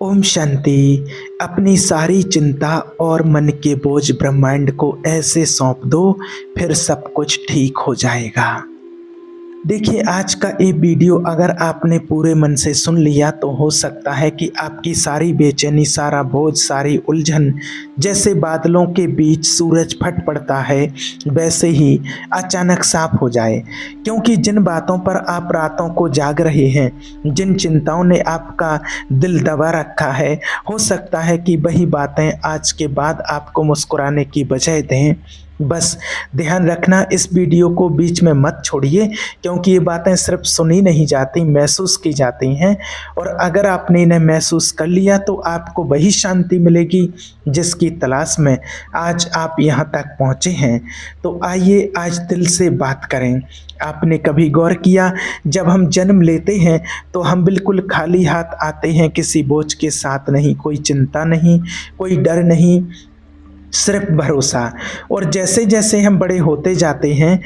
ओम शांति। अपनी सारी चिंता और मन के बोझ ब्रह्मांड को ऐसे सौंप दो, फिर सब कुछ ठीक हो जाएगा। देखिए, आज का ये वीडियो अगर आपने पूरे मन से सुन लिया तो हो सकता है कि आपकी सारी बेचैनी, सारा बोझ, सारी उलझन जैसे बादलों के बीच सूरज फट पड़ता है वैसे ही अचानक साफ हो जाए। क्योंकि जिन बातों पर आप रातों को जाग रहे हैं, जिन चिंताओं ने आपका दिल दबा रखा है, हो सकता है कि वही बातें आज के बाद आपको मुस्कुराने की बजाय दें। बस ध्यान रखना, इस वीडियो को बीच में मत छोड़िए, क्योंकि ये बातें सिर्फ सुनी नहीं जाती, महसूस की जाती हैं। और अगर आपने इन्हें महसूस कर लिया तो आपको वही शांति मिलेगी जिसकी तलाश में आज आप यहाँ तक पहुँचे हैं। तो आइए आज दिल से बात करें। आपने कभी गौर किया, जब हम जन्म लेते हैं तो हम बिल्कुल खाली हाथ आते हैं, किसी बोझ के साथ नहीं, कोई चिंता नहीं, कोई डर नहीं, सिर्फ भरोसा। और जैसे जैसे हम बड़े होते जाते हैं,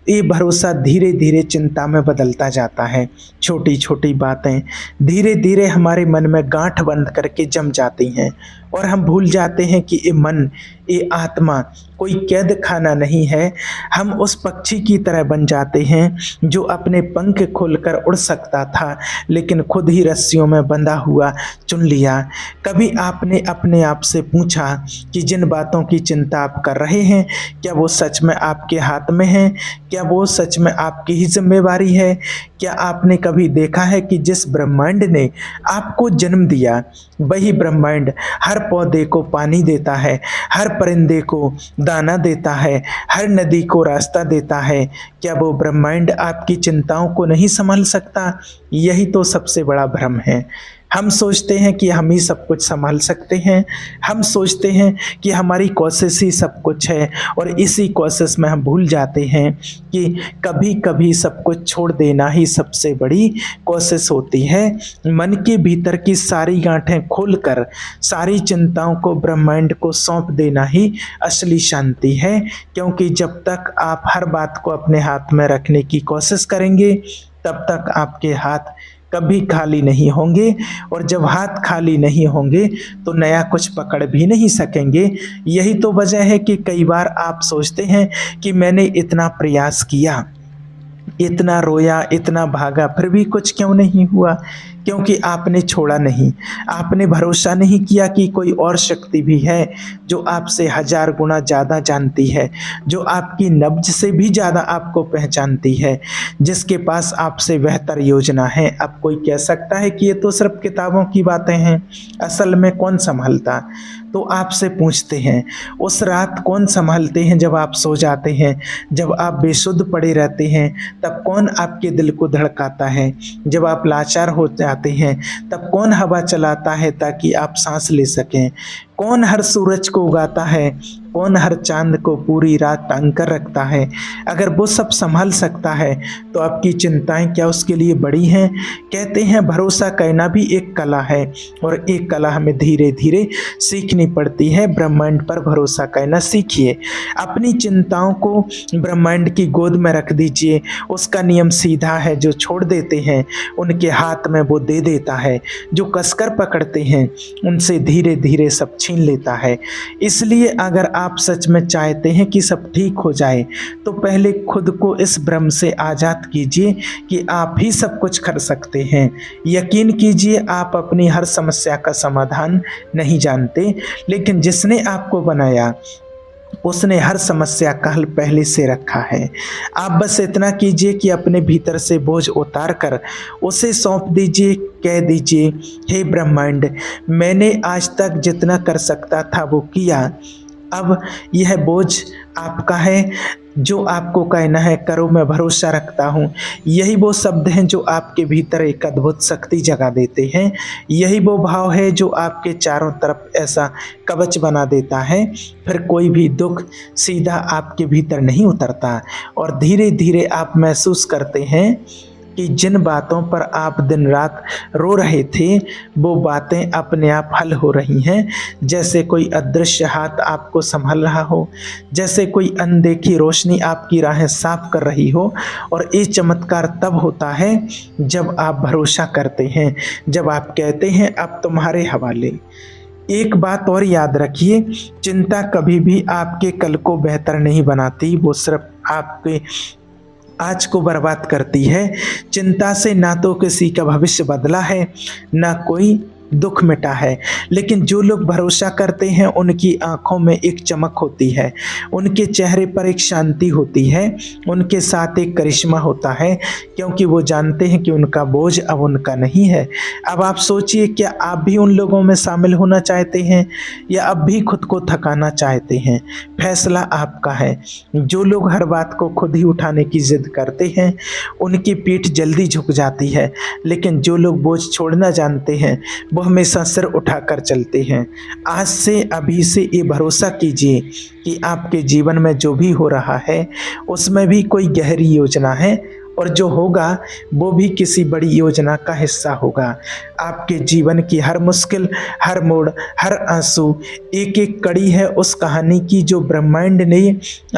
ये भरोसा धीरे धीरे चिंता में बदलता जाता है। छोटी छोटी बातें धीरे धीरे हमारे मन में गांठ बंद करके जम जाती हैं और हम भूल जाते हैं कि ये मन, ये आत्मा कोई कैद खाना नहीं है। हम उस पक्षी की तरह बन जाते हैं जो अपने पंख खोलकर उड़ सकता था, लेकिन खुद ही रस्सियों में बंधा हुआ चुन लिया। कभी आपने अपने आप से पूछा कि जिन बातों की चिंता आप कर रहे हैं, क्या वो सच में आपके हाथ में है? क्या वो सच में आपकी ही जिम्मेवारी है? क्या आपने कभी देखा है कि जिस ब्रह्मांड ने आपको जन्म दिया, वही ब्रह्मांड हर पौधे को पानी देता है, हर परिंदे को दाना देता है, हर नदी को रास्ता देता है? क्या वो ब्रह्मांड आपकी चिंताओं को नहीं संभाल सकता? यही तो सबसे बड़ा भ्रम है। हम सोचते हैं कि हम ही सब कुछ संभाल सकते हैं, हम सोचते हैं कि हमारी कोशिश ही सब कुछ है, और इसी कोशिश में हम भूल जाते हैं कि कभी कभी सब कुछ छोड़ देना ही सबसे बड़ी कोशिश होती है। मन के भीतर की सारी गांठें खोलकर सारी चिंताओं को ब्रह्मांड को सौंप देना ही असली शांति है। क्योंकि जब तक आप हर बात को अपने हाथ में रखने की कोशिश करेंगे, तब तक आपके हाथ कभी खाली नहीं होंगे, और जब हाथ खाली नहीं होंगे तो नया कुछ पकड़ भी नहीं सकेंगे। यही तो वजह है कि कई बार आप सोचते हैं कि मैंने इतना प्रयास किया, इतना रोया, इतना भागा, फिर भी कुछ क्यों नहीं हुआ? क्योंकि आपने छोड़ा नहीं, आपने भरोसा नहीं किया कि कोई और शक्ति भी है जो आपसे 1000 गुना ज़्यादा जानती है, जो आपकी नब्ज से भी ज़्यादा आपको पहचानती है, जिसके पास आपसे बेहतर योजना है। अब कोई कह सकता है कि ये तो सिर्फ किताबों की बातें हैं, असल में कौन संभालता? तो आपसे पूछते हैं, उस रात कौन संभालते हैं जब आप सो जाते हैं, जब आप बेसुध पड़े रहते हैं, तब कौन आपके दिल को धड़काता है? जब आप लाचार हो जाते हैं, तब कौन हवा चलाता है ताकि आप सांस ले सकें? कौन हर सूरज को उगाता है? कौन हर चांद को पूरी रात टांग कर रखता है? अगर वो सब संभाल सकता है तो आपकी चिंताएं क्या उसके लिए बड़ी हैं? कहते हैं भरोसा करना भी एक कला है, और एक कला हमें धीरे धीरे सीखनी पड़ती है। ब्रह्मांड पर भरोसा करना सीखिए। अपनी चिंताओं को ब्रह्मांड की गोद में रख दीजिए। उसका नियम सीधा है, जो छोड़ देते हैं उनके हाथ में वो दे देता है, जो कसकर पकड़ते हैं उनसे धीरे धीरे सब छीन लेता है। इसलिए अगर आप सच में चाहते हैं कि सब ठीक हो जाए, तो पहले खुद को इस भ्रम से आज़ाद कीजिए कि आप ही सब कुछ कर सकते हैं। यकीन कीजिए, आप अपनी हर समस्या का समाधान नहीं जानते, लेकिन जिसने आपको बनाया उसने हर समस्या का हल पहले से रखा है। आप बस इतना कीजिए कि अपने भीतर से बोझ उतार कर उसे सौंप दीजिए। कह दीजिए, हे ब्रह्मांड, मैंने आज तक जितना कर सकता था वो किया, अब यह बोझ आपका है। जो आपको कहना है करो, मैं भरोसा रखता हूँ। यही वो शब्द हैं जो आपके भीतर एक अद्भुत शक्ति जगा देते हैं। यही वो भाव है जो आपके चारों तरफ ऐसा कवच बना देता है, फिर कोई भी दुख सीधा आपके भीतर नहीं उतरता, और धीरे धीरे आप महसूस करते हैं कि जिन बातों पर आप दिन रात रो रहे थे वो बातें अपने आप हल हो रही हैं। जैसे कोई अदृश्य हाथ आपको संभाल रहा हो, जैसे कोई अनदेखी रोशनी आपकी राहें साफ कर रही हो। और ये चमत्कार तब होता है जब आप भरोसा करते हैं, जब आप कहते हैं अब तुम्हारे हवाले। एक बात और याद रखिए, चिंता कभी भी आपके कल को बेहतर नहीं बनाती, वो सिर्फ आपके आज को बर्बाद करती है। चिंता से ना तो किसी का भविष्य बदला है, ना कोई दुख मिटा है। लेकिन जो लोग भरोसा करते हैं उनकी आंखों में एक चमक होती है, उनके चेहरे पर एक शांति होती है, उनके साथ एक करिश्मा होता है, क्योंकि वो जानते हैं कि उनका बोझ अब उनका नहीं है। अब आप सोचिए, क्या आप भी उन लोगों में शामिल होना चाहते हैं या अब भी खुद को थकाना चाहते हैं? फैसला आपका है। जो लोग हर बात को खुद ही उठाने की जिद करते हैं उनकी पीठ जल्दी झुक जाती है, लेकिन जो लोग बोझ छोड़ना जानते हैं वो हमेशा सिर उठाकर चलते हैं। आज से अभी से ये भरोसा कीजिए कि आपके जीवन में जो भी हो रहा है उसमें भी कोई गहरी योजना है, और जो होगा वो भी किसी बड़ी योजना का हिस्सा होगा। आपके जीवन की हर मुश्किल, हर मोड़, हर आंसू एक एक कड़ी है उस कहानी की जो ब्रह्मांड ने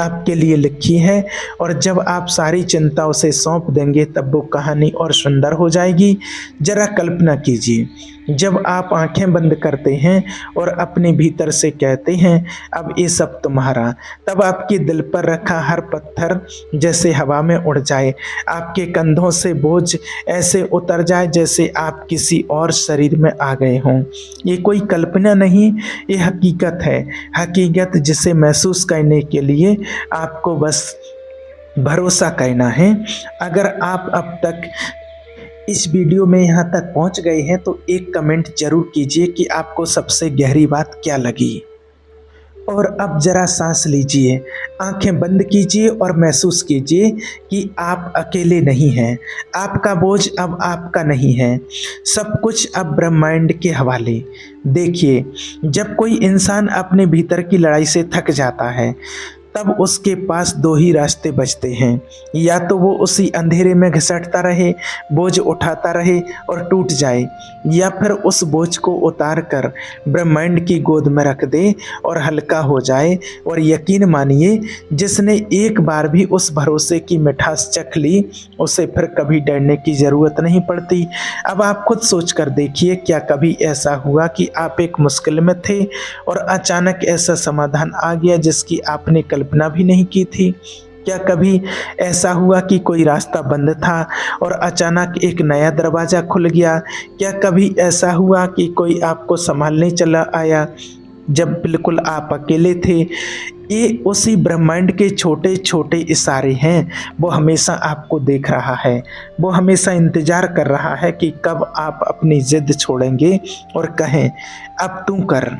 आपके लिए लिखी है। और जब आप सारी चिंता उसे सौंप देंगे तब वो कहानी और सुंदर हो जाएगी। जरा कल्पना कीजिए, जब आप आंखें बंद करते हैं और अपने भीतर से कहते हैं अब ये सब तुम्हारा, तब आपके दिल पर रखा हर पत्थर जैसे हवा में उड़ जाए, आपके कंधों से बोझ ऐसे उतर जाए जैसे आप किसी और शरीर में आ गए हों। ये कोई कल्पना नहीं, ये हकीकत है। हकीकत जिसे महसूस करने के लिए आपको बस भरोसा करना है। अगर आप अब तक इस वीडियो में यहाँ तक पहुँच गए हैं तो एक कमेंट जरूर कीजिए कि आपको सबसे गहरी बात क्या लगी। और अब जरा सांस लीजिए, आंखें बंद कीजिए और महसूस कीजिए कि आप अकेले नहीं हैं। आपका बोझ अब आपका नहीं है, सब कुछ अब ब्रह्मांड के हवाले। देखिए, जब कोई इंसान अपने भीतर की लड़ाई से थक जाता है तब उसके पास दो ही रास्ते बचते हैं, या तो वो उसी अंधेरे में घिसटता रहे, बोझ उठाता रहे और टूट जाए, या फिर उस बोझ को उतार कर ब्रह्मांड की गोद में रख दे और हल्का हो जाए। और यकीन मानिए, जिसने एक बार भी उस भरोसे की मिठास चख ली उसे फिर कभी डरने की ज़रूरत नहीं पड़ती। अब आप खुद सोच कर देखिए, क्या कभी ऐसा हुआ कि आप एक मुश्किल में थे और अचानक ऐसा समाधान आ गया जिसकी आपने कल्पना भी नहीं की थी? क्या कभी ऐसा हुआ कि कोई रास्ता बंद था और अचानक एक नया दरवाज़ा खुल गया? क्या कभी ऐसा हुआ कि कोई आपको संभालने चला आया जब बिल्कुल आप अकेले थे? ये उसी ब्रह्मांड के छोटे छोटे इशारे हैं। वो हमेशा आपको देख रहा है, वो हमेशा इंतज़ार कर रहा है कि कब आप अपनी जिद छोड़ेंगे और कहें अब तू कर।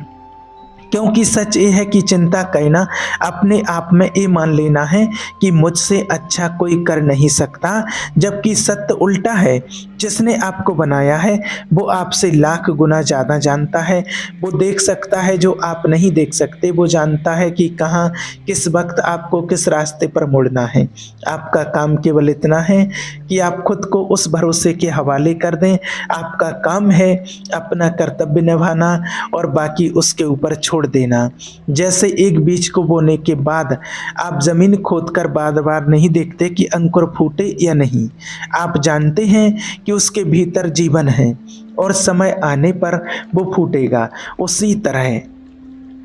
क्योंकि सच ये है कि चिंता करना अपने आप में ये मान लेना है कि मुझसे अच्छा कोई कर नहीं सकता, जबकि सत्य उल्टा है। जिसने आपको बनाया है वो आपसे लाख गुना ज़्यादा जानता है। वो देख सकता है जो आप नहीं देख सकते, वो जानता है कि कहाँ किस वक्त आपको किस रास्ते पर मुड़ना है। आपका काम केवल इतना है कि आप खुद को उस भरोसे के हवाले कर दें। आपका काम है अपना कर्तव्य निभाना और बाकी उसके ऊपर छोड़ देना। जैसे एक बीज को बोने के बाद आप जमीन खोदकर बार बार नहीं देखते कि अंकुर फूटे या नहीं, आप जानते हैं कि उसके भीतर जीवन है और समय आने पर वो फूटेगा। उसी तरह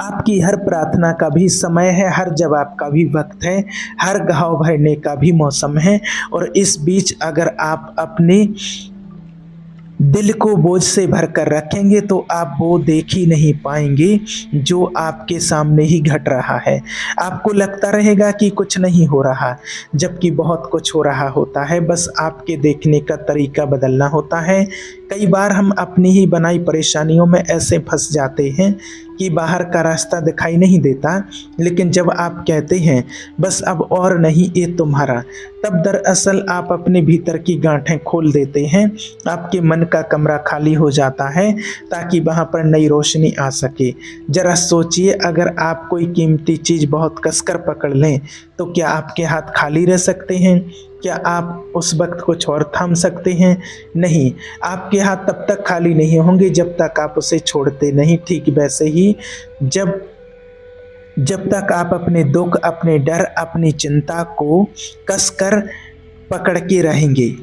आपकी हर प्रार्थना का भी समय है, हर जवाब का भी वक्त है, हर घाव भरने का भी मौसम है। और इस बीच अगर आप अपने दिल को बोझ से भर कर रखेंगे तो आप वो देख ही नहीं पाएंगे जो आपके सामने ही घट रहा है। आपको लगता रहेगा कि कुछ नहीं हो रहा, जबकि बहुत कुछ हो रहा होता है। बस आपके देखने का तरीका बदलना होता है। कई बार हम अपनी ही बनाई परेशानियों में ऐसे फंस जाते हैं कि बाहर का रास्ता दिखाई नहीं देता, लेकिन जब आप कहते हैं बस अब और नहीं ये तुम्हारा, तब दरअसल आप अपने भीतर की गांठें खोल देते हैं। आपके मन का कमरा खाली हो जाता है ताकि वहां पर नई रोशनी आ सके। जरा सोचिए, अगर आप कोई कीमती चीज़ बहुत कसकर पकड़ लें तो क्या आपके हाथ खाली रह सकते हैं? क्या आप उस वक्त कुछ और थाम सकते हैं? नहीं, आपके हाथ तब तक खाली नहीं होंगे जब तक आप उसे छोड़ते नहीं। ठीक वैसे ही जब जब तक आप अपने दुख, अपने डर, अपनी चिंता को कसकर पकड़ के रहेंगे,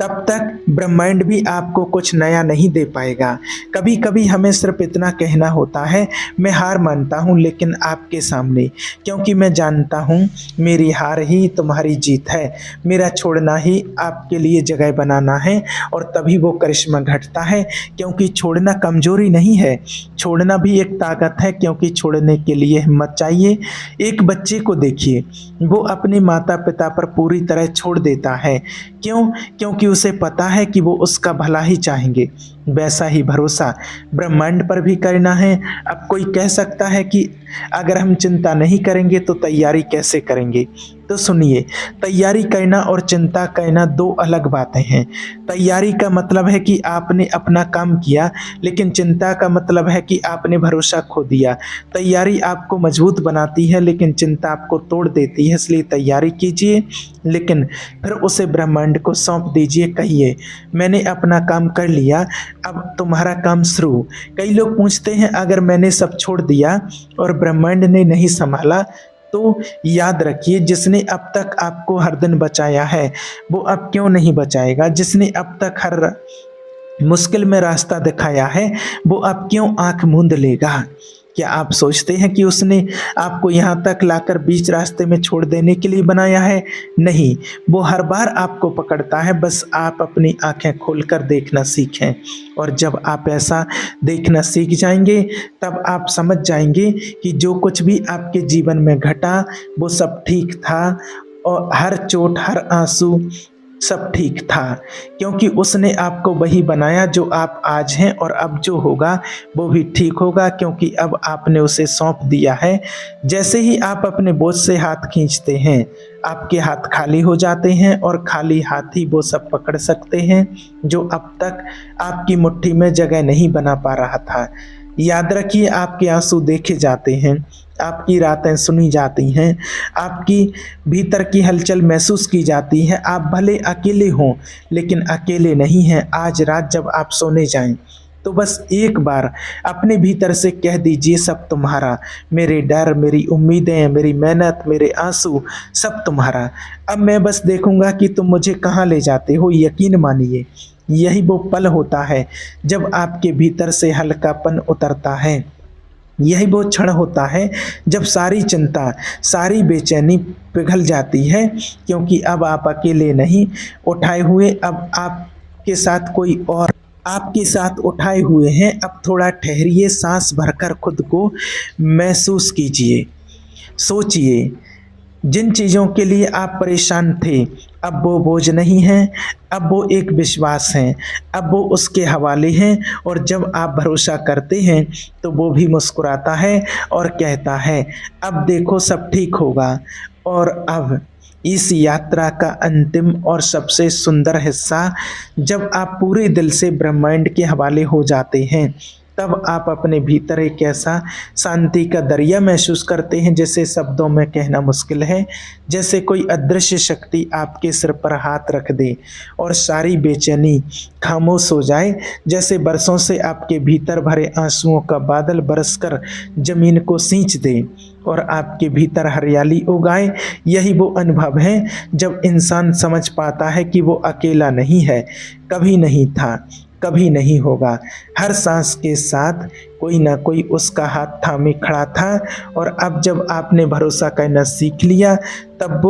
तब तक ब्रह्मांड भी आपको कुछ नया नहीं दे पाएगा। कभी कभी हमें सिर्फ इतना कहना होता है, मैं हार मानता हूँ लेकिन आपके सामने, क्योंकि मैं जानता हूँ मेरी हार ही तुम्हारी जीत है। मेरा छोड़ना ही आपके लिए जगह बनाना है, और तभी वो करिश्मा घटता है। क्योंकि छोड़ना कमजोरी नहीं है, छोड़ना भी एक ताकत है, क्योंकि छोड़ने के लिए हिम्मत चाहिए। एक बच्चे को देखिए, वो अपने माता पिता पर पूरी तरह छोड़ देता है। क्यों? क्योंकि उसे पता है कि वो उसका भला ही चाहेंगे। वैसा ही भरोसा ब्रह्मांड पर भी करना है। अब कोई कह सकता है कि अगर हम चिंता नहीं करेंगे तो तैयारी कैसे करेंगे? तो सुनिए, तैयारी करना और चिंता करना दो अलग बातें हैं। तैयारी का मतलब है कि आपने अपना काम किया, लेकिन चिंता का मतलब है कि आपने भरोसा खो दिया। तैयारी आपको मजबूत बनाती है, लेकिन चिंता आपको तोड़ देती है। इसलिए तैयारी कीजिए, लेकिन फिर उसे ब्रह्मांड को सौंप दीजिए। कहिए, मैंने अपना काम कर लिया, अब तुम्हारा काम शुरू। कई लोग पूछते हैं, अगर मैंने सब छोड़ दिया और ब्रह्मांड ने नहीं संभाला, तो याद रखिए, जिसने अब तक आपको हर दिन बचाया है, वो अब क्यों नहीं बचाएगा? जिसने अब तक हर मुश्किल में रास्ता दिखाया है, वो अब क्यों आंख मूंद लेगा? क्या आप सोचते हैं कि उसने आपको यहाँ तक लाकर बीच रास्ते में छोड़ देने के लिए बनाया है? नहीं, वो हर बार आपको पकड़ता है, बस आप अपनी आंखें खोलकर देखना सीखें। और जब आप ऐसा देखना सीख जाएंगे, तब आप समझ जाएंगे कि जो कुछ भी आपके जीवन में घटा, वो सब ठीक था, और हर चोट, हर आंसू सब ठीक था, क्योंकि उसने आपको वही बनाया जो आप आज हैं। और अब जो होगा वो भी ठीक होगा, क्योंकि अब आपने उसे सौंप दिया है। जैसे ही आप अपने बोझ से हाथ खींचते हैं, आपके हाथ खाली हो जाते हैं, और खाली हाथ ही वो सब पकड़ सकते हैं जो अब तक आपकी मुट्ठी में जगह नहीं बना पा रहा था। याद रखिए, आपके आंसू देखे जाते हैं, आपकी रातें सुनी जाती हैं, आपकी भीतर की हलचल महसूस की जाती है। आप भले अकेले हों, लेकिन अकेले नहीं हैं। आज रात जब आप सोने जाएं, तो बस एक बार अपने भीतर से कह दीजिए, सब तुम्हारा। मेरे डर, मेरी उम्मीदें, मेरी मेहनत, मेरे आंसू, सब तुम्हारा। अब मैं बस देखूंगा कि तुम मुझे कहाँ ले जाते हो। यकीन मानिए, यही वो पल होता है जब आपके भीतर से हल्कापन उतरता है। यही वो क्षण होता है जब सारी चिंता, सारी बेचैनी पिघल जाती है, क्योंकि अब आप अकेले नहीं उठाए हुए, अब आपके साथ कोई और आपके साथ उठाए हुए हैं। अब थोड़ा ठहरिए, सांस भरकर खुद को महसूस कीजिए। सोचिए, जिन चीज़ों के लिए आप परेशान थे, अब वो बोझ नहीं हैं, अब वो एक विश्वास हैं, अब वो उसके हवाले हैं। और जब आप भरोसा करते हैं, तो वो भी मुस्कुराता है और कहता है, अब देखो सब ठीक होगा। और अब इस यात्रा का अंतिम और सबसे सुंदर हिस्सा, जब आप पूरे दिल से ब्रह्मांड के हवाले हो जाते हैं, तब आप अपने भीतर एक ऐसा शांति का दरिया महसूस करते हैं, जैसे शब्दों में कहना मुश्किल है। जैसे कोई अदृश्य शक्ति आपके सिर पर हाथ रख दे और सारी बेचैनी खामोश हो जाए। जैसे बरसों से आपके भीतर भरे आंसुओं का बादल बरसकर जमीन को सींच दे और आपके भीतर हरियाली उगाए। यही वो अनुभव है जब इंसान समझ पाता है कि वो अकेला नहीं है, कभी नहीं था, कभी नहीं होगा। हर सांस के साथ कोई ना कोई उसका हाथ थामे खड़ा था। और अब जब आपने भरोसा करना सीख लिया, तब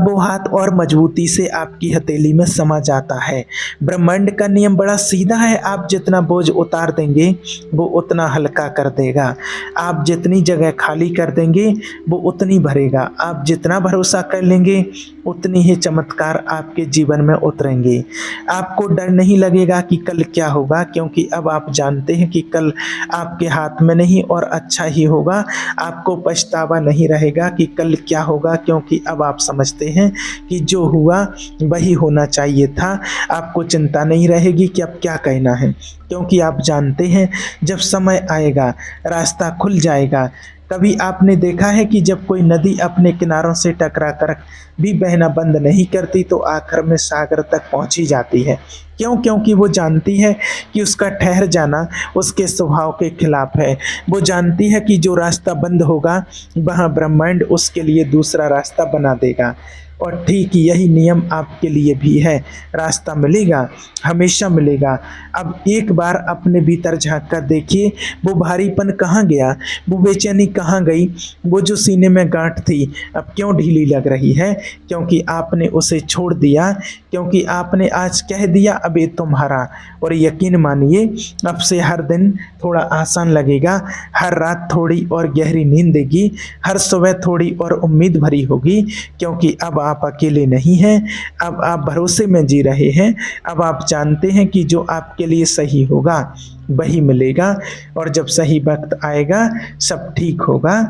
वो हाथ और मजबूती से आपकी हथेली में समा जाता है। ब्रह्मांड का नियम बड़ा सीधा है, आप जितना बोझ उतार देंगे, वो उतना हल्का कर देगा। आप जितनी जगह खाली कर देंगे, वो उतनी भरेगा। आप जितना भरोसा कर लेंगे, उतनी ही चमत्कार आपके जीवन में उतरेंगे। आपको डर नहीं लगेगा कि कल क्या होगा, क्योंकि अब आप जानते हैं कि कल आपके हाथ में नहीं और अच्छा ही होगा। आपको पछतावा नहीं रहेगा कि कल क्या होगा, क्योंकि अब आप समझते हैं कि जो हुआ वही होना चाहिए था। आपको चिंता नहीं रहेगी कि अब क्या कहना है, क्योंकि आप जानते हैं जब समय आएगा रास्ता खुल जाएगा। कभी आपने देखा है कि जब कोई नदी अपने किनारों से टकरा कर भी बहना बंद नहीं करती तो आखिर में सागर तक पहुंची जाती है। क्यों? क्योंकि वो जानती है कि उसका ठहर जाना उसके स्वभाव के खिलाफ है। वो जानती है कि जो रास्ता बंद होगा वहाँ ब्रह्मांड उसके लिए दूसरा रास्ता बना देगा। और ठीक यही नियम आपके लिए भी है। रास्ता मिलेगा, हमेशा मिलेगा। अब एक बार अपने भीतर झांक कर देखिए, वो भारीपन कहाँ गया, वो बेचैनी कहाँ गई, वो जो सीने में गांठ थी अब क्यों ढीली लग रही है? क्योंकि आपने उसे छोड़ दिया, क्योंकि आपने आज कह दिया अब ये तुम्हारा। और यकीन मानिए अब से हर दिन थोड़ा आसान लगेगा, हर रात थोड़ी और गहरी नींद देगी, हर सुबह थोड़ी और उम्मीद भरी होगी, क्योंकि अब आप अकेले नहीं हैं। अब आप भरोसे में जी रहे हैं। अब आप जानते हैं कि जो आपके लिए सही होगा वही मिलेगा, और जब सही वक्त आएगा सब ठीक होगा।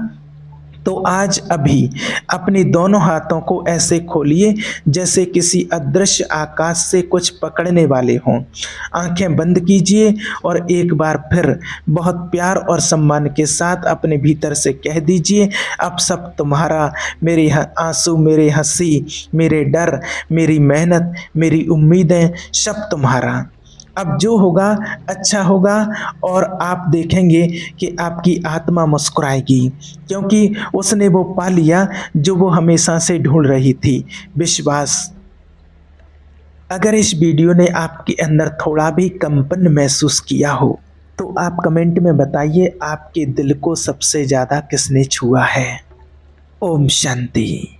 तो आज अभी अपने दोनों हाथों को ऐसे खोलिए जैसे किसी अदृश्य आकाश से कुछ पकड़ने वाले हों। आंखें बंद कीजिए और एक बार फिर बहुत प्यार और सम्मान के साथ अपने भीतर से कह दीजिए, अब सब तुम्हारा। मेरे आंसू, मेरे हंसी, मेरे डर, मेरी मेहनत, मेरी उम्मीदें, सब तुम्हारा। अब जो होगा अच्छा होगा, और आप देखेंगे कि आपकी आत्मा मुस्कुराएगी, क्योंकि उसने वो पा लिया जो वो हमेशा से ढूंढ रही थी, विश्वास। अगर इस वीडियो ने आपके अंदर थोड़ा भी कंपन महसूस किया हो तो आप कमेंट में बताइए आपके दिल को सबसे ज़्यादा किसने छुआ है। ओम शांति।